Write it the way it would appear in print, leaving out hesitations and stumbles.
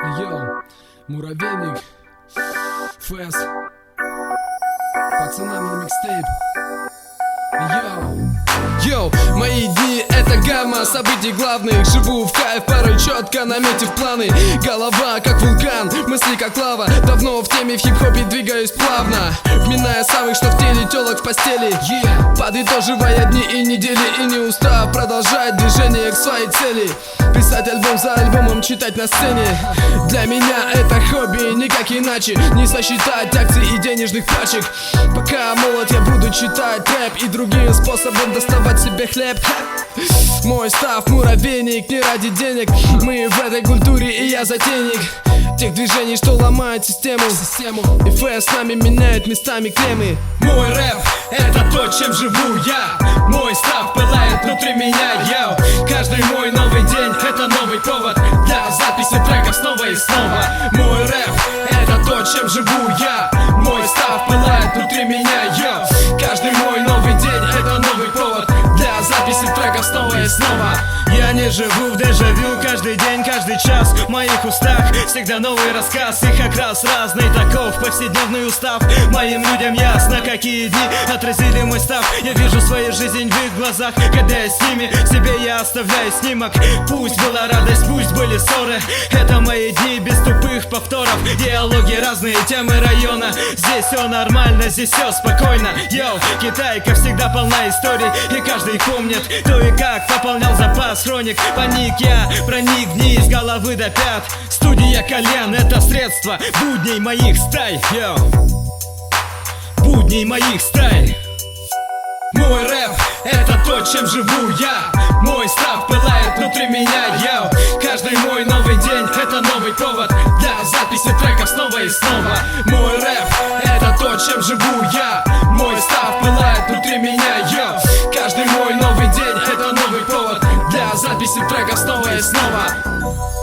Йоу, муравейник, Фэс, пацанам на микстейп. Йоу, мои дни это гамма событий главных. Живу в кайф, порой четко наметив планы. Голова как вулкан, мысли как лава. Давно в теме, в хип-хопе двигаюсь плавно, вминая самых, что в теле, телок в постели. Подытоживая дни и недели, и не устав продолжать движение к своей цели. Писать альбом за альбомом, читать на сцене. Для меня это хобби, никак иначе. Не сосчитать акций и денежных пачек. Пока молод, я буду читать рэп и другим способом доставать себе хлеб. Мой став муравейник, не ради денег. Мы в этой культуре, и я затейник тех движений, что ломают систему. И Фэс с нами меняет местами клеммы. Мой рэп — это то, чем живу я. Мой став пылает внутри меня, йоу. Каждый мой новый день — это новый повод для записи треков снова и снова. Мой рэп — это то, чем живу я. Мой став пылает внутри меня, йоу. Каждый мой новый день — это новый повод для записи треков снова и снова. Я не живу в дежавю, каждый день, каждый час в моих устах всегда новый рассказ, и как раз разный таков повседневный устав. Моим людям ясно, какие дни отразили мой став. Я вижу свою жизнь в их глазах, когда я с ними, себе я оставляю снимок. Пусть была радость, пусть были ссоры, это мои дни без тупых повторов. Диалоги, разные темы района, здесь все нормально, здесь все спокойно. Йоу, Китайка всегда полна историй, и каждый помнит, кто и как пополнял запас хроник. Паник, я проник вниз, головы до пят. Студия Кальян — это средство будней моих стай, йоу. Будней моих стай. Мой рэп — это то, чем живу я. Мой став пылает внутри меня, йоу. Каждый мой новый день — это новый повод для записи треков снова и снова. Мой рэп — это то, чем живу я. Мой став пылает внутри меня, йоу. Каждый мой новый день — это новый повод для записи треков снова и снова.